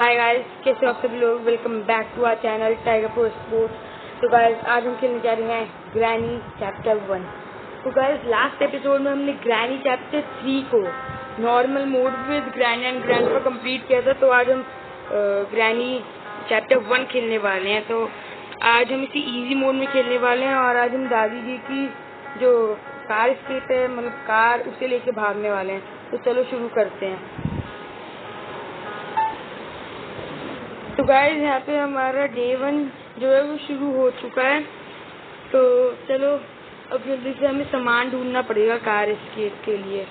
Hi guys, कैसे हो आप सभी लोग। Welcome back to our channel Tiger Pro Sports. तो गाइस आज हम खेलने जा रहे हैं ग्रैनी चैप्टर 1। तो गाइस लास्ट एपिसोड में हमने ग्रैनी चैप्टर 3 को normal mode with granny and grandpa complete किया था। तो आज हम ग्रैनी चैप्टर 1 खेलने वाले हैं। तो आज हम इसी इजी मोड में खेलने वाले हैं और आज हम दादी जी की जो कार स्केप है, मतलब कार, उसे लेके भागने वाले हैं। तो चलो शुरू करते हैं। तो गाइस यहाँ पे हमारा डे 1 जो है वो शुरू हो चुका है। तो चलो अब जल्दी से हमें सामान ढूंढना पड़ेगा कार स्केप के लिए।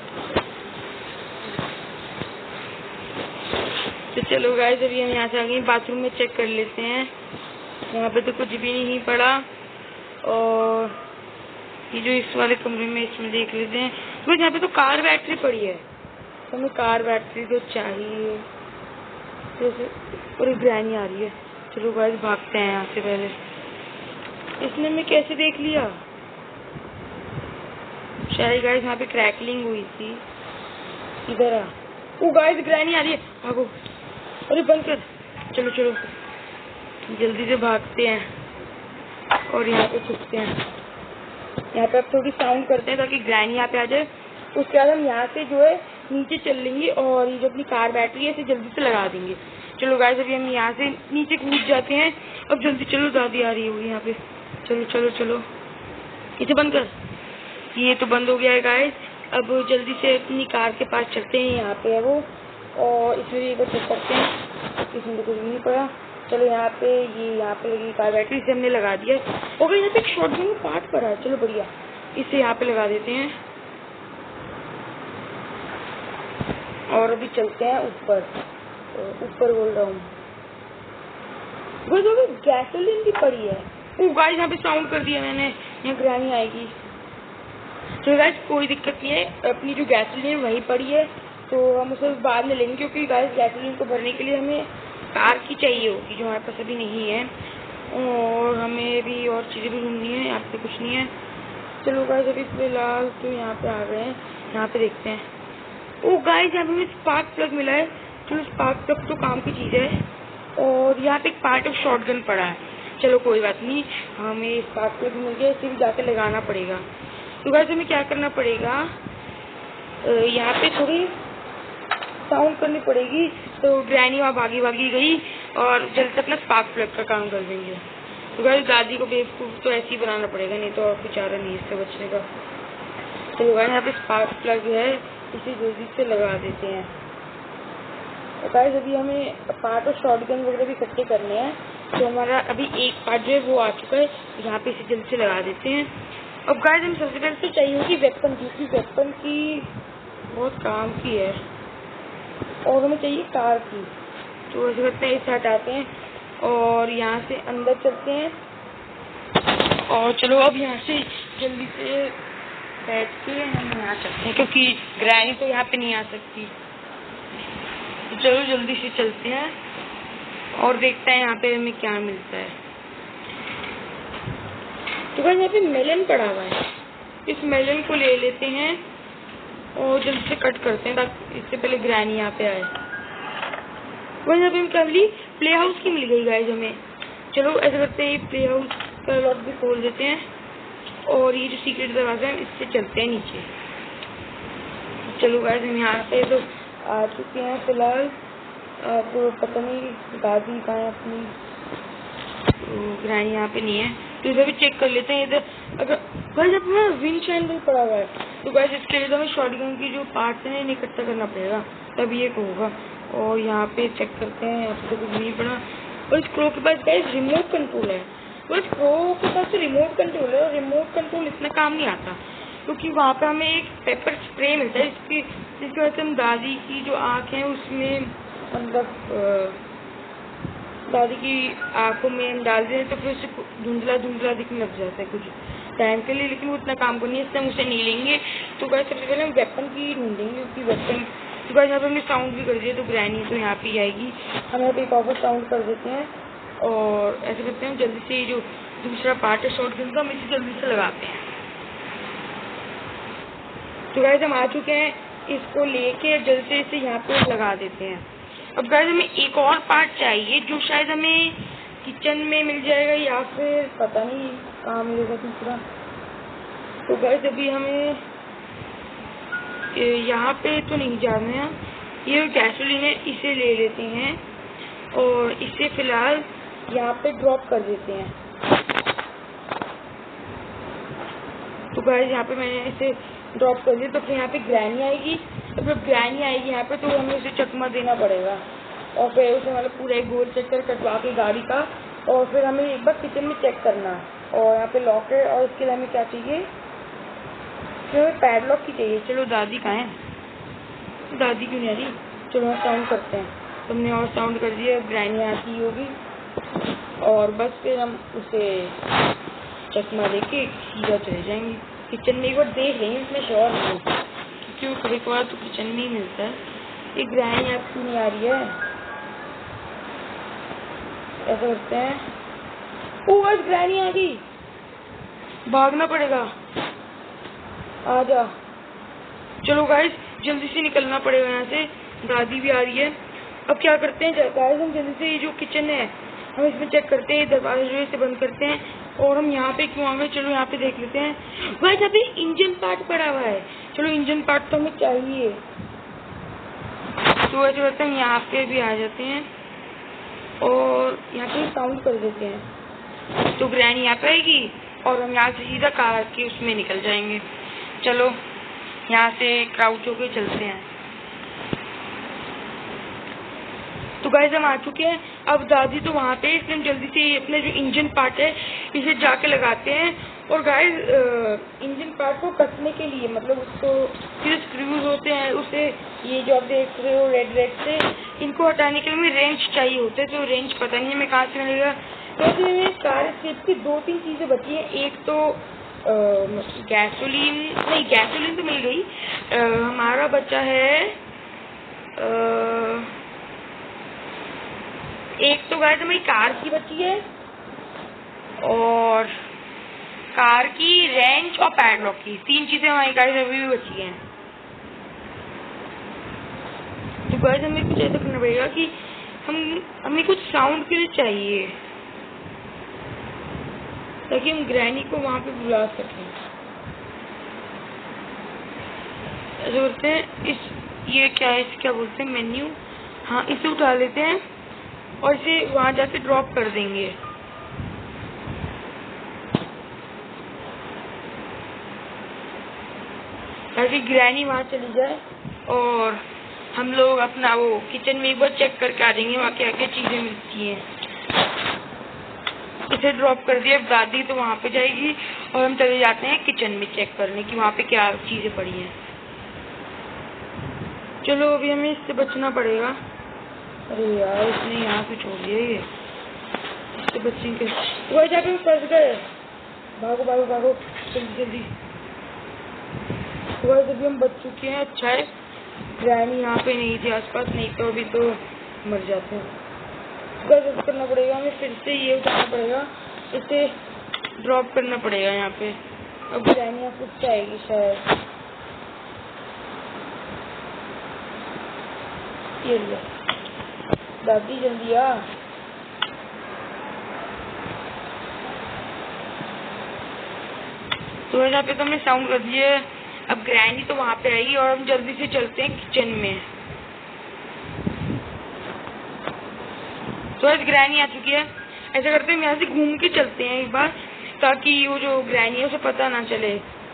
तो चलो गाइस अभी हम यहाँ से आगे बाथरूम में चेक कर लेते हैं। यहाँ पे तो कुछ भी नहीं पड़ा और ये जो इस वाले कमरे में इसमें देख लेते हैं। तो यहाँ पे तो कार बैटरी पड़ी है, तो हमें कार बैटरी तो चाहिए। जैसे और ग्रैनी आ रही है। चलो गाइस भागते हैं यहाँ से। पहले इसने मैं कैसे देख लिया, शायद गाइस यहाँ पे क्रैकलिंग हुई थी। इधर आ। ओ गाइस ग्रैनी आ रही है, भागो। अरे बंद कर। चलो चलो जल्दी से भागते हैं और यहाँ पे छुपते हैं। यहाँ पे अब थोड़ी साउंड करते हैं ताकि ग्रैनी यहाँ पे आ जाए। उसके बाद हम यहाँ से जो है नीचे चल लेंगे और ये जो अपनी कार बैटरी है इसे जल्दी से लगा देंगे। चलो गाइस अभी हम यहाँ से नीचे कूद जाते हैं। अब जल्दी चलो, दादी आ रही होगी यहाँ पे। चलो चलो चलो इसे बंद कर। ये तो बंद हो गया है गाइस। अब जल्दी से अपनी कार के पास चलते हैं। यहाँ पे है वो और इसमें भी एक बार चेक करते हैं। इसमें तो कुछ भी नहीं पड़ा। चलो यहाँ पे यहाँ पे लगी कार बैटरी, इसे हमने लगा दिया। और यहाँ पे एक शॉटगन में पार्ट पड़ा है। चलो बढ़िया, इसे यहाँ पे लगा देते हैं और अभी चलते हैं ऊपर। ऊपर बोल रहा हूँ, गैसोलीन भी पड़ी है। ओ गाइस यहाँ पे साउंड कर दिया मैंने, यहाँ ग्रैनी आएगी। तो गाइस कोई दिक्कत नहीं है, अपनी जो गैसोलीन वहीं पड़ी है तो हम उसे बाद में लेंगे, क्योंकि गाइस गैसोलीन को भरने के लिए हमें कार की चाहिए होगी जो हमारे पास अभी नहीं है। और हमें भी और चीज़ें भी ढूंढनी है। यहाँ पे कुछ नहीं है। चलो गाइस अभी फिलहाल तो यहाँ पे आ गए हैं, यहाँ पे देखते हैं। ओ गाइस यहाँ पे हमें स्पार्क प्लग मिला है। चलो स्पार्क प्लग तो काम की चीज़ है। और यहाँ पे एक पार्ट ऑफ शॉटगन पड़ा है। चलो कोई बात नहीं, हमें स्पार्क प्लग मिल गया, इसे भी जाके लगाना पड़ेगा। तो गाइस हमें क्या करना पड़ेगा, यहाँ पे थोड़ी साउंड करनी पड़ेगी। तो ग्रैनी वहाँ भागी भागी गई और जल्द से अपना स्पार्क प्लग का काम कर देंगे। तो गाइस दादी को बेवकूफ़ तो ऐसे ही बनाना पड़ेगा, नहीं तो और कुछ चारा नहीं इससे बचने का। तो गाइस यहाँ पे स्पार्क प्लग है, इसे जल्दी से लगा देते हैं। गाइस अभी हमें पार्ट और शॉटगन वगैरह भी इकट्ठे करने हैं। तो हमारा अभी एक पार्ट जो है वो आ चुका है, यहाँ पे इसे जल्दी से लगा देते हैं। अब गाइस हम सबसे पहले तो चाहिए होगी वेपन, क्योंकि वेपन की बहुत काम की है और हमें चाहिए कार की। तो ऐसे करते हैं, इसे हटाते हैं और यहाँ से अंदर चलते हैं। और चलो अब यहाँ से जल्दी से बैठ के हम यहाँ चलते हैं, क्योंकि ग्रैनी तो यहाँ पे नहीं आ सकती। तो चलो जल्दी से चलते हैं और देखते हैं यहाँ पे हमें क्या मिलता है। तो गाइस यहाँ पे मेलन पड़ा हुआ है, इस मेलन को ले लेते हैं और जल्दी से कट करते हैं ताकि इससे पहले ग्रैनी यहाँ पे आए। वही यहाँ पे हम प्ले हाउस की मिल गई गाइस हमें। चलो ऐसा करते हैं, प्ले हाउस का लॉक भी खोल देते हैं और ये जो सीक्रेट दरवाजा है इससे चलते हैं नीचे। चलो गाइस हम यहाँ पे तो आ चुके हैं। फिलहाल अब पता नहीं दादी कहाँ है अपनी। तो ग्रैनी यहाँ पे नहीं है, तो इधर भी चेक कर लेते हैं। इधर अगर गाइस अपना विंड चाइनल पड़ा हुआ है, तो गाइस इसके लिए हमें शॉटगन की जो पार्ट्स हैं इन्हें इकट्ठा करना पड़ेगा, तब ये होगा। और यहाँ पे चेक करते हैं, यहाँ पे तो कुछ नहीं पड़ा। और इस क्रो के पास गाइस रिमोट कंट्रोल है। और इस क्रो के पास रिमोट कंट्रोल है और रिमोट कंट्रोल इतना काम नहीं आता, क्योंकि वहाँ पे हमें एक पेपर स्प्रे मिलता है जिसकी वजह से हम दादी की जो आँख है उसमें, मतलब दादी की आंखों में हम डाल दें तो फिर उससे धुंधला धुंधला दिखने लग जाता है कुछ टाइम के लिए, लेकिन वो इतना काम करनी है, इससे हम उसे नहीं लेंगे। तो गाइस सबसे पहले हम वेपन की ढूंढेंगे, क्योंकि वेपन तो गाइस यहाँ पे हमने साउंड भी कर दिया तो ग्रैनी तो यहाँ पे ही आएगी। हम यहाँ पे एक ऑफर साउंड कर देते हैं और ऐसे करते हैं जल्दी से जो दूसरा पार्ट है शॉटगन का हम इसे जल्दी से लगाते हैं। तो गाइस हम आ चुके हैं, इसको लेके जल्दी से इसे यहाँ पे लगा देते हैं। अब गाइस हमें एक और पार्ट चाहिए जो शायद हमें किचन में मिल जाएगा या फिर पता नहीं कहाँ मिलेगा दूसरा। तो गाइस अभी हमें यहाँ पे तो नहीं जाना है, ये गैसोलीन है इसे ले लेते हैं और इसे फिलहाल यहाँ पे ड्रॉप कर देते हैं। तो गाइस यहाँ पे मैंने इसे ड्रॉप कर दिया। तो फिर यहाँ पे ग्रैनी आएगी, तो जब ग्रैनी आएगी यहाँ पे तो हमें उसे चकमा देना पड़ेगा और फिर उसे मतलब पूरा एक गोल चक्कर कटवा के गाड़ी का, और फिर हमें एक बार किचन में चेक करना है। और यहाँ पे लॉक है और इसके लिए हमें क्या चाहिए, हमें पैडलॉक की चाहिए। चलो दादी कहाँ है, दादी क्यों नहीं आ रही, चलो साउंड करते हैं। तुमने और साउंड कर दिया, ग्रैनी आती होगी और बस फिर हम उसे चकमा दे के सीधा चले जाएंगे किचन में। एक बार देख लेंगे, इसमें श्योर नहीं क्योंकि कभी कभार तो किचन में ही मिलता है। ये ग्रैनी आप क्यों नहीं आ रही है, ऐसा करते हैं। ओ बस ग्रैनी आ गई, भागना पड़ेगा, आ जा। चलो गाइस जल्दी से निकलना पड़ेगा यहाँ से, दादी भी आ रही है। अब क्या करते हैं गाइस, हम जल्दी से ये जो किचन है हम इसमें चेक करते हैं, दरवाजे से बंद करते हैं और हम यहाँ पे क्यों आ गए, चलो यहाँ पे देख लेते हैं। गाइस यहाँ पे इंजन पार्ट पड़ा हुआ है, चलो इंजन पार्ट तो हमें चाहिए। तो ऐसे करते हैं यहाँ पे भी आ जाते हैं और यहाँ पे साउंड कर देते हैं। तो ग्रैनी यहाँ पे आएगी और हम यहाँ से सीधा कार के उसमें निकल जाएंगे। चलो यहाँ से क्राउच होके चलते हैं। तो गाइस हम आ चुके हैं, अब दादी तो वहाँ पे, इसलिए हम जल्दी से अपने जो इंजन पार्ट है इसे जाके लगाते हैं। और गाइस इंजन पार्ट को कसने के लिए मतलब उसको जो स्क्रूज होते हैं उसे, ये जो आप देख रहे हो रेड रेड से, इनको हटाने के लिए हमें रेंच चाहिए होते हैं। तो रेंच पता नहीं हमें कहाँ से मिलेगा। वैसे हमें कार स्केप की 2-3 चीज़ें बची हैं। एक तो गैसोलीन, नहीं गैसोलीन तो मिल गई, हमारा बचा है एक तो गाइस हमारी कार की बची है और कार की, रेंच और पैडलॉक की, 3 चीजें हमारी गाइस अभी भी बची हैं। तो गाइस हमें कुछ ऐसा करना पड़ेगा कि हमें कुछ साउंड के लिए चाहिए ताकि हम ग्रैनी को वहां पे बुला सकें। ऐसा करते हैं, ये क्या है, इसे क्या बोलते हैं, मेन्यू, हाँ इसे उठा लेते हैं और इसे वहां जाके ड्रॉप कर देंगे। ताकि ग्रैनी वहां चली जाए और हम लोग अपना वो किचन में एक बार चेक करके आ जाएंगे वहाँ क्या क्या चीजें मिलती हैं। इसे ड्रॉप कर दिया, दादी तो वहाँ पे जाएगी और हम चले जाते हैं किचन में चेक करने की वहाँ पे क्या चीजें पड़ी हैं। चलो अभी हमें इससे बचना पड़ेगा। अरे यार इसने यहाँ पे छोड़ दिया, ये इससे बचेंगे। वो जहाँ पे फंस गए, भागो भागो भागो जल्दी जल्दी। तो अभी हम बच चुके हैं, अच्छा है ग्रैनी यहाँ पे नहीं थी आसपास, नहीं तो अभी तो मर जाते हैं। ऐसा करना पड़ेगा हमें, फिर से ये उठाना पड़ेगा, इसे ड्रॉप करना पड़ेगा यहाँ पे। अब ग्रैनी यहाँ कुछ आएगी शायद, ये ले दादी जल्दी आ। तो यहाँ पे तो हमने साउंड कर दिए, अब ग्रैनी तो वहाँ पे आएगी और हम जल्दी से चलते हैं किचन में। तो आज ग्रैनी आ चुकी है, ऐसा करते हैं यहाँ से घूम के चलते हैं एक बार, ताकि वो जो ग्रैनी है उसे पता ना चले,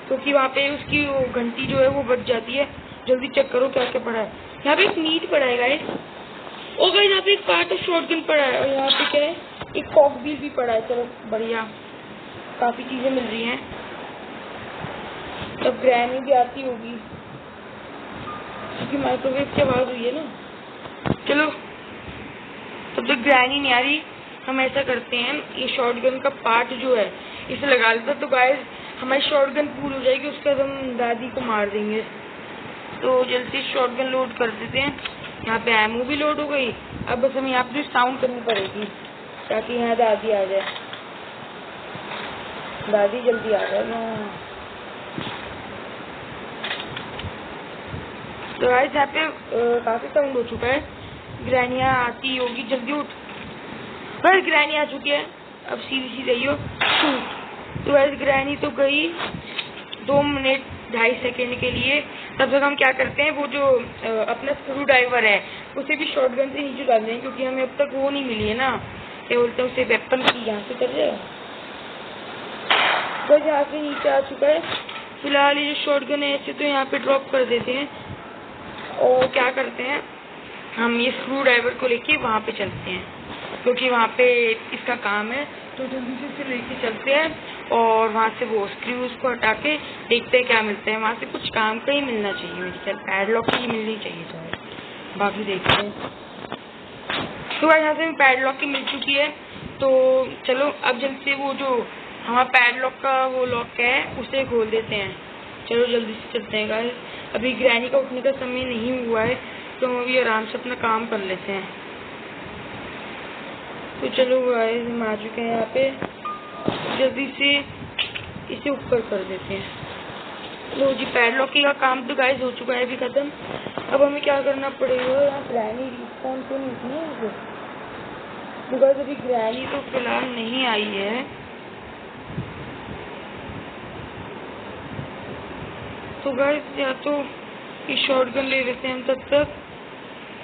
क्योंकि वहाँ पे उसकी वो घंटी जो है वो बच जाती है। जल्दी चेक करो क्या क्या पड़ा है। यहाँ पे एक मीट पड़ा है गाइस, और गाइस यहाँ पे एक पार्ट ऑफ शॉटगन पड़ा है और यहाँ पे क्या है, एक कॉकबील भी पड़ा है। चलो बढ़िया, काफी चीजें मिल रही हैं। तब ग्रैनी भी आती होगी क्योंकि माइक्रोवेव की आवाज हुई है ना। चलो तब तक ग्रैनी नहीं आ रही, हम ऐसा करते हैं ये शॉटगन का पार्ट जो है इसे लगा लेते हैं। तो गाइस हमारी शॉटगन पूरी हो जाएगी, उसके बाद हम दादी को मार देंगे। तो जल्दी से शॉटगन लोड कर देते हैं। यहाँ पे एमओ भी लोड हो गई, अब बस हमें यहाँ पे साउंड करनी पड़ेगी ताकि यहाँ दादी आ जाए। दादी जल्दी आ जाए ना। तो गाइस यहाँ पे काफी साउंड हो चुका है, ग्रैनिया आती होगी, जल्दी उठ। बस ग्रैनी आ चुकी है, अब सीधी सी रही हो। तो वैसे ग्रैनी तो गई 2 मिनट 2.5 सेकेंड के लिए। तब तक हम क्या करते हैं, वो जो अपना स्क्रू ड्राइवर है उसे भी शॉटगन से नीचे डाल दें, क्योंकि हमें अब तक वो नहीं मिली है ना, क्या बोलते हैं उसे, वेपन की। यहाँ से कर जाएगा, बस यहाँ से नीचे आ चुका है। फिलहाल ये जो शॉटगन है इसे तो यहाँ पे ड्रॉप कर देते हैं और क्या करते हैं, हम ये स्क्रू ड्राइवर को लेके वहाँ पे चलते हैं, क्योंकि वहाँ पे इसका काम है। तो जल्दी से इसे लेके चलते हैं और वहाँ से वो स्क्रूज को हटा के देखते हैं क्या मिलता है। वहाँ से कुछ काम का ही मिलना चाहिए मेरे ख्याल, पैडलॉक की मिलनी चाहिए शायद, बाकी देखते हैं। तो यहाँ से पैडलॉक की मिल चुकी है, तो चलो अब जल्दी से वो जो हमारा पैडलॉक का वो लॉक है उसे खोल देते हैं। चलो जल्दी से चलते हैं गाइस, अभी ग्रैनी का उठने का समय नहीं हुआ है, तो हम अभी आराम से अपना काम कर लेते हैं। तो चलो गाइस हम आ चुके हैं यहाँ पे, जल्दी से इसे ऊपर कर देते हैं। लो जी, पैडलॉक का काम तो गाइस हो चुका है अभी खत्म। अब हमें क्या करना पड़ेगा, यहाँ ग्रैनी रिस्पॉन तो नहीं है, बिकॉज अभी ग्रैनी तो फिलहाल नहीं आई है। तो गाइस या तो ये शॉटगन ले लेते हैं हम तब तक,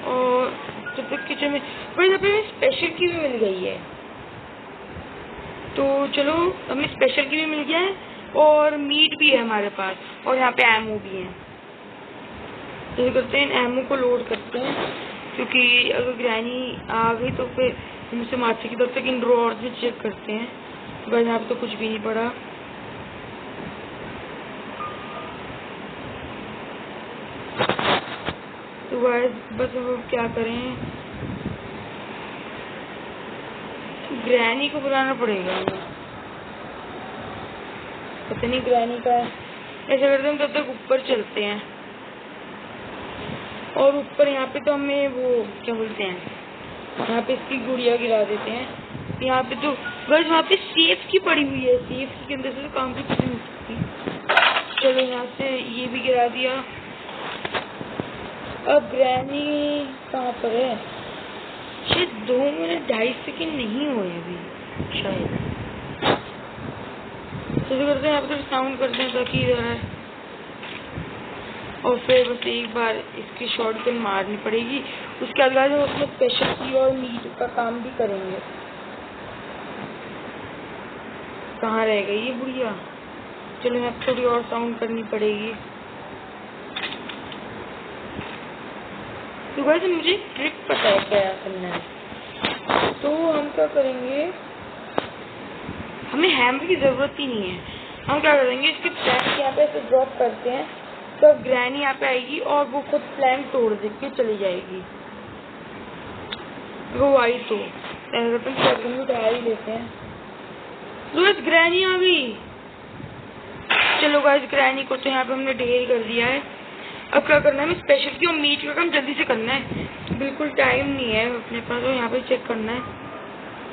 और तब तक किचन में यहाँ पे स्पेशल की भी मिल गई है। तो चलो हमें स्पेशल की भी मिल गया है और मीट भी है हमारे पास, और यहाँ पे एमओ भी है। तो करते हैं एमओ को लोड करते हैं, क्योंकि अगर ग्रैनी आ गई तो फिर हम उसे मार सके। तब तक इन ड्रॉअर्स में चेक करते हैं, बस यहाँ पे तो कुछ भी नहीं पड़ा। तो बस अब क्या करें, ग्रैनी को बुलाना पड़ेगा, पता नहीं ग्रैनी का है। ऐसा करते हैं तब तक ऊपर चलते हैं, और ऊपर यहाँ पे तो हमें वो क्या बोलते हैं, यहाँ पे इसकी गुड़िया गिरा देते हैं। यहाँ पे तो बस वहाँ पे सेफ की पड़ी हुई है, सेफ के अंदर से तो काम भी कुछ नहीं हो सकती। चलो यहाँ से ये भी गिरा दिया। अब ग्रैनी कहाँ पर है, शायद 2 मिनट 2.5 सेकेंड नहीं हुए अभी शायद। तो करते हैं यहाँ पर साउंड करते हैं ताकि इधर है, और फिर बस एक बार इसकी शॉटगन मारनी पड़ेगी। उसके अलावा हम उसमें स्पेशल की और मीट का काम भी करेंगे। कहाँ रह गई ये बुढ़िया, चलो यहाँ थोड़ी और साउंड करनी पड़ेगी। तो वैसे मुझे ट्रिक पता है क्या करना है, तो हम क्या करेंगे, हमें हैमर की जरूरत ही नहीं है। हम क्या करेंगे, इसके प्लैंक यहाँ पे ऐसे ड्रॉप करते हैं, तो अब ग्रैनी यहाँ पे आएगी और वो खुद प्लैंक तोड़ दे के चली जाएगी। वो आई तो शॉटगन उठा ही लेते हैं। बस ग्रैनी आ गई। चलो गाइस ग्रैनी को तो यहाँ पे हमने ढेर कर दिया है। अब क्या करना है, हमें स्पेशल की और मीट का काम जल्दी से करना है, बिल्कुल टाइम नहीं है अपने पास। और यहाँ पे चेक करना है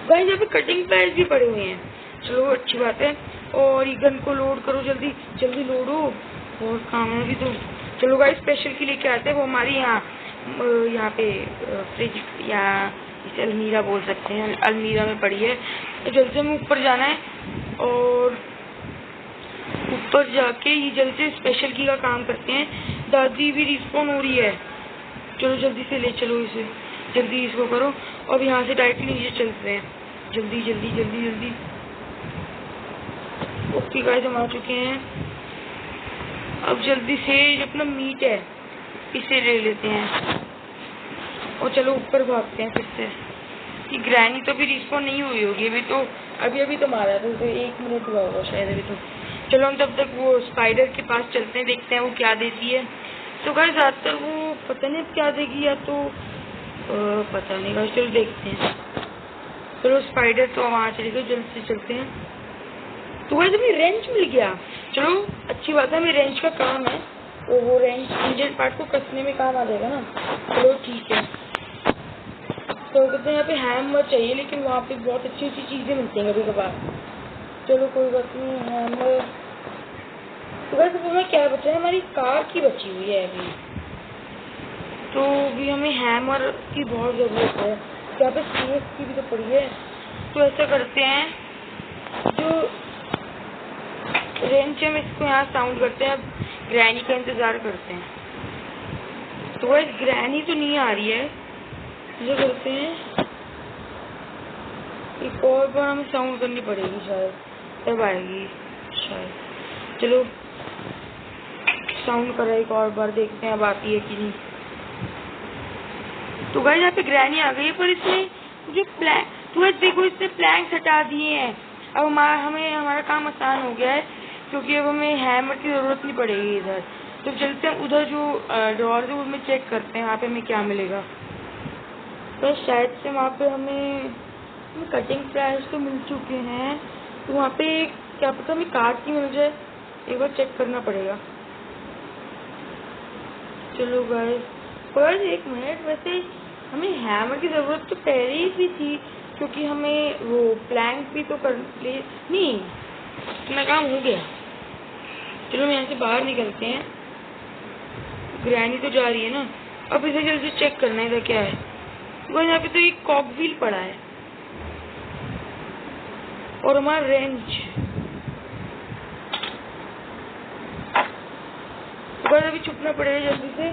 गाइस, यहाँ पे कटिंग पैड भी पड़े हुए हैं, चलो अच्छी बात है। और ये गन को लोड करो, जल्दी जल्दी लोड हो, बहुत काम है अभी तो। चलो गाइस स्पेशल की लेके आते हैं, वो हमारी यहाँ पे फ्रिज या इसे अलमीरा बोल सकते हैं, अलमीरा में पड़ी है। तो जल्दी से हमें ऊपर जाना है, और ऊपर जाके ये जल्दी से स्पेशल की का काम करते हैं। दादी भी रिस्पॉन हो रही है, चलो जल्दी से ले चलो इसे, जल्दी इसको करो। अब यहाँ से डायरेक्टली नीचे चलते हैं, जल्दी जल्दी जल्दी जल्दी। ओके गाइस हम आ चुके हैं। अब जल्दी से जो अपना मीट है इसे ले लेते हैं, और चलो ऊपर भागते हैं फिर से। कि ग्रैनी तो भी रिस्पॉन नहीं हुई होगी अभी तो, अभी तो मारा था, तो 1 मिनट हुआ होगा शायद अभी तो। चलो हम तब तक वो स्पाइडर के पास चलते हैं, देखते हैं वो क्या देती है। तो गाइस ज़्यादातर वो पता नहीं क्या देगी, या तो पता नहीं गाइस, चलो देखते हैं। चलो स्पाइडर तो वहाँ चले गए, जल्द से चलते हैं। तो गाइस हमें रेंच मिल गया, चलो अच्छी बात है, हमें रेंच का काम है, तो वो रेंच इंजन पार्ट को कसने में काम आ जाएगा ना, चलो ठीक है। तो कहते हैं यहाँ पे हैमर चाहिए, लेकिन वहाँ पे बहुत अच्छी अच्छी चीज़ें मिलती हैं कभी कभार। चलो कोई बात नहीं, हैमर। तो वैसे हमें क्या बचा है, हमारी कार की बची हुई है अभी। तो भी हमें हैमर की बहुत ज़रूरत है। यहाँ पे सीएस की भी तो पड़ी है। तो ऐसा करते हैं, जो रेंच हम इसको यहाँ साउंड करते हैं। अब ग्रैनी का इंतज़ार करते हैं। तो वह ग्रैनी तो नहीं आ रही है, जो करते हैं एक और बार हमें साउंड करनी पड़ेगी, शायद तब आएगी शायद। चलो साउंड करा एक और बार, देखते हैं अब आती है कि नहीं। तो गाइस यहाँ पे ग्रैनी आ गई है, पर इसमें जो प्लैंक, तो देखो इसने प्लैंक्स हटा दिए हैं। अब हमारा काम आसान हो गया है, क्योंकि अब हमें हैमर की जरूरत नहीं पड़ेगी इधर। तो चलते हैं उधर जो ड्रॉर है उसमें चेक करते हैं वहाँ पे हमें क्या मिलेगा। तो शायद से वहाँ पे हमें कटिंग प्लायर्स तो मिल चुके हैं, तो वहाँ पे क्या पता हमें कार्ड की मिल जाए, एक बार चेक करना पड़ेगा। चलो गाइस, पर एक मिनट, वैसे हमें हैमर की ज़रूरत तो पहले ही भी थी, क्योंकि हमें वो प्लैंक भी तो कर ले। नहीं, इतना काम हो गया। चलो हम यहाँ से बाहर निकलते हैं, ग्रैनी तो जा रही है ना। अब इसे जल्दी चेक करना है क्या है। वो यहाँ पे तो एक कॉक व्हील पड़ा है और हमारा रेंच। बस अभी छुपना पड़ेगा जल्दी से।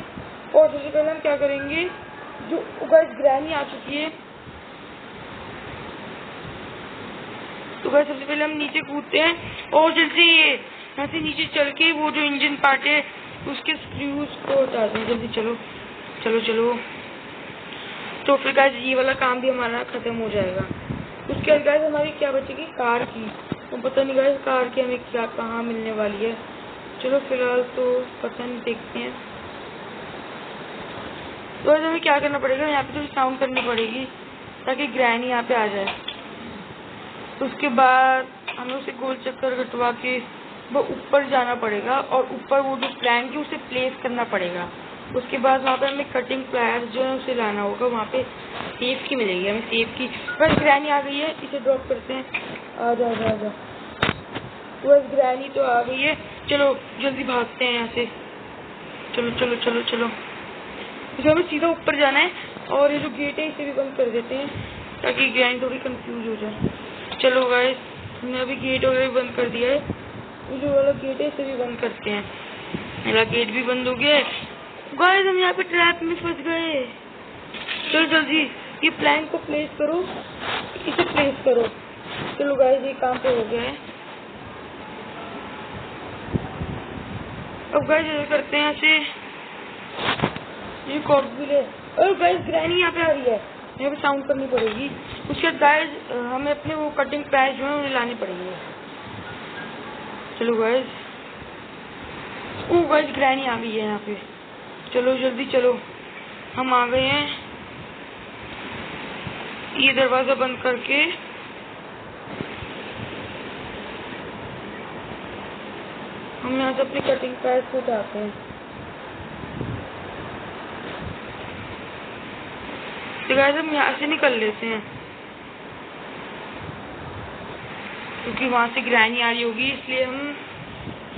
और सबसे पहले हम क्या करेंगे, जो गाइस ग्रैनी आ चुकी है, तो गाइस सबसे पहले हम नीचे कूदते हैं और जल्दी यहाँ से नीचे चल के वो जो इंजन पार्ट है उसके स्क्रूज को हटाते हैं। जल्दी चलो चलो चलो। तो फिर गाइस ये वाला काम भी हमारा खत्म हो जाएगा। उसके बाद गाइस हमारी क्या बचेगी, कार की। तो पता नहीं गाइस कार की हमें क्या कहाँ मिलने वाली है। चलो फिलहाल तो पता नहीं, देखते हैं। तो आज हमें क्या करना पड़ेगा, यहाँ पे थोड़ी साउंड करनी पड़ेगी ताकि ग्रैनी यहाँ पे आ जाए। उसके बाद हमें उसे गोल चक्कर कटवा के वो ऊपर जाना पड़ेगा और ऊपर वो जो प्लैंक है उसे प्लेस करना पड़ेगा। उसके बाद वहाँ पे हमें कटिंग प्लायर्स जो है उसे लाना होगा। वहाँ पे सेफ की मिलेगी हमें, सेफ की। बस ग्रैनी आ गई है, इसे ड्रॉप करते हैं। आ जा आ जा। बस ग्रैनी तो आ गई है, चलो जल्दी भागते हैं यहाँ से। चलो चलो चलो चलो। इसे हमें सीधा ऊपर जाना है और ये जो गेट है इसे भी बंद कर देते हैं ताकि ग्रैनी थोड़ी कंफ्यूज हो जाए। चलो गाइस, हमने अभी गेट वगैरह बंद कर दिया है। ये जो वाला गेट है इसे भी बंद करते हैं। मेरा गेट भी बंद हो गया है। गाइस हम यहाँ पे ट्रैप में फंस गए। चलो जल्दी ये प्लैंक को प्लेस करो, इसे प्लेस करो। चलो गाइस ये काम तो हो गया है। अब गाइस ऐसा करते हैं, यहाँ से ये कॉकव्हील है। और गाइस ग्रैनी यहाँ पे आ रही है, यहाँ पे साउंड करनी पड़ेगी। उसके बाद गाइस हमें अपने वो कटिंग प्लायर्स जो है उन्हें लाने पड़ेंगे। चलो गाइस, ओ गाइस ग्रैनी आ गई है यहाँ पे। चलो जल्दी चलो, हम आ गए हैं। ये दरवाजा बंद करके हम यहाँ से अपने कटिंग प्लायर्स को उठाते हैं। तो गाइस हम यहाँ से निकल लेते हैं, क्योंकि वहाँ से ग्रैनी आ रही होगी, इसलिए हम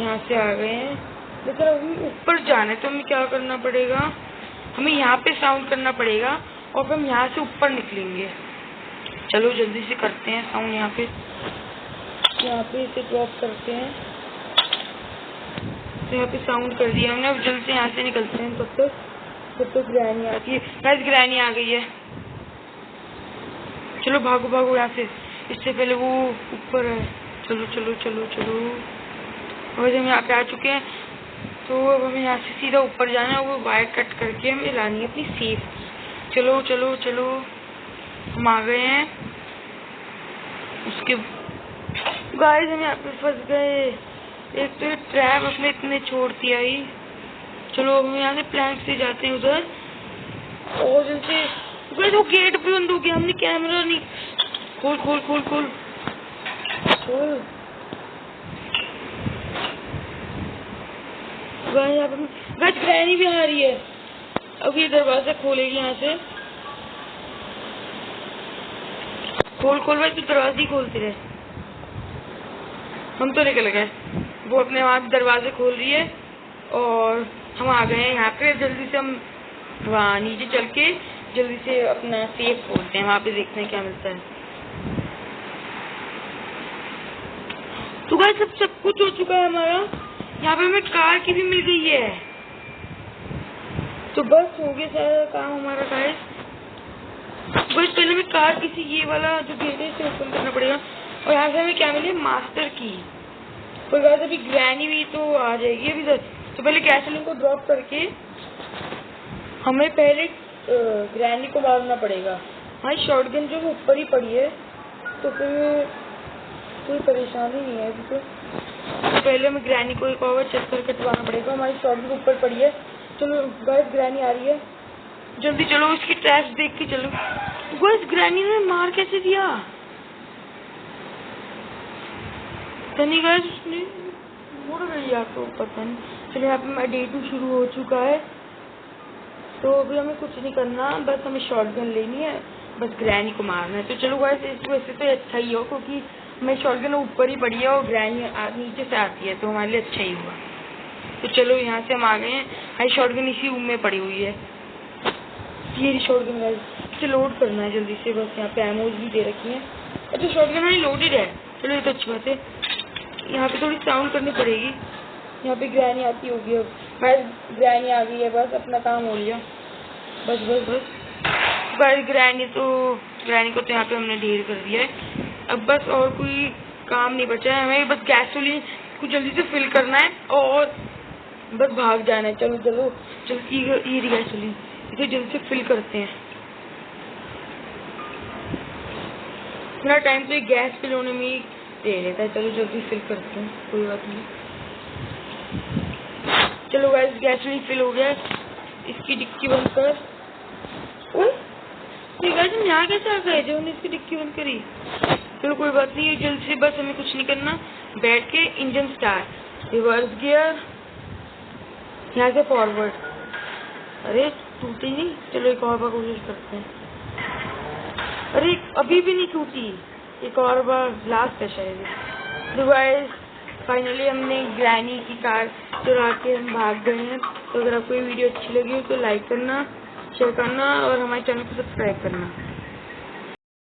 यहाँ से आ गए हैं। लेकिन अभी ऊपर जाना है तो हमें क्या करना पड़ेगा, हमें यहाँ पे साउंड करना पड़ेगा और फिर हम यहाँ से ऊपर निकलेंगे। चलो जल्दी से करते हैं साउंड। यहाँ पे इसे ड्रॉप करते हैं। तो यहाँ पे साउंड कर दिया हमने। अब जल्दी से यहाँ से निकलते हैं। तब तक ग्रैनी आती है। बस ग्रैनी आ गई है, चलो भागो भागो यहाँ से, इससे पहले वो ऊपर है। चलो चलो चलो चलो। और हम यहाँ पे आ चुके हैं, तो अब हमें यहाँ से सीधा ऊपर जाना है। वो वायर कट करके हमें लानी है अपनी सेफ। चलो चलो चलो, हम आ गए हैं। उसके गाइस हम यहाँ पे फंस गए। एक तो ये ट्रैप अपने इतने छोड़ दिया ही। चलो हम यहाँ से प्लैंक से जाते हैं उधर। और जैसे वो गेट भी बंद हो गया, हमने कैमरा नहीं खोल खोल खोल खोल खोल। गाइस ग्रैनी भी आ रही है। अब ये दरवाजा खोलेगी यहाँ से। खोल खोल भाई, तू दरवाजे ही खोलती रहे, हम तो निकल गए। वो अपने वहाँ दरवाजे खोल रही है और हम आ गए हैं यहाँ पे। जल्दी से हम वहाँ नीचे चल के जल्दी से अपना सेफ खोलते हैं, वहाँ पे देखते हैं क्या मिलता है। तो गाइस सब कुछ हो चुका है हमारा। यहाँ पे हमें कार की भी मिल गई है। तो बस हो गया सारा काम हमारा गाइस। बस पहले हमें कार किसी ये वाला जो गेट है इसे ओपन करना पड़ेगा। और यहाँ से हमें क्या मिले, मास्टर की। और गाइस अभी ग्रैनी भी तो आ जाएगी अभी तक। तो पहले गैसोलीन को ड्रॉप करके हमें पहले ग्रैनी को मारना पड़ेगा। हमारी शॉटगन जो ऊपर ही पड़ी है, तो फिर कोई परेशानी नहीं है अभी तो पहले हमें ग्रैनी को एक और चक्कर कटवाना पड़ेगा। हमारी शॉटगन ऊपर पड़ी है। चलो गाइस ग्रैनी आ रही है, जल्दी चलो इसकी ट्रैप्स देख के चलो। गाइस ग्रैनी ने मार कैसे दिया, नहीं गाइस उसने मुड़ गई या तो पता नहीं। चलो यहाँ पे डे 2 शुरू हो चुका है। तो अभी हमें कुछ नहीं करना, बस हमें शॉटगन लेनी है, बस ग्रैनी को मारना है। तो चलो गाइस वैसे तो अच्छा ही हो, क्योंकि हमें शॉटगन ऊपर ही पड़ी है और ग्रैनी नीचे से आती है, तो हमारे लिए अच्छा ही हुआ। तो चलो यहाँ से हम आ गए हैं। हमारी शॉटगन इसी रूम में पड़ी हुई है, ये शॉटगन गाइस। इसे लोड करना है जल्दी से, बस यहाँ पे एमोज भी दे रखी है। अच्छा शॉटगन हमारी लोडेड है, चलो ये तो अच्छी बात है। यहाँ पे थोड़ी साउंड करनी पड़ेगी। यहाँ पे ग्रैनी आती होगी, अब बस ग्रैनी आ गई है, बस अपना काम हो लिया। बस बस बस ग्रैनी को तो यहाँ पे हमने ढेर कर दिया है। अब बस और कोई काम नहीं बचा है, हमें बस गैसोलीन को जल्दी से फिल करना है और बस भाग जाना है। चलो चलो चलो ये गैसोलीन इसे जल्दी से फिल करते हैं। इतना टाइम तो ये गैस फिल होने में ही दे लेता है। चलो जल्दी फिल करते हैं, कोई बात नहीं। चलो गाइस गैसोलीन फिल हो गया, इसकी डिक्की बंद कर। गाइस हम यहाँ कैसे आ गए जब हमने इसकी डिक्की बंद करी। चलो कोई बात नहीं, जल्दी से बस हमें कुछ नहीं करना, बैठ के इंजन स्टार्ट, रिवर्स गियर, यहाँ से फॉरवर्ड। अरे टूटी नहीं, चलो एक और बार कोशिश करते हैं। अरे अभी भी नहीं टूटी, एक और बार, लास्ट है शायद। तो गाइस फाइनली हमने ग्रैनी की कार चुरा के हम भाग गए हैं। तो अगर आपको ये वीडियो अच्छी लगी हो तो लाइक करना, शेयर करना और हमारे चैनल को सब्सक्राइब करना।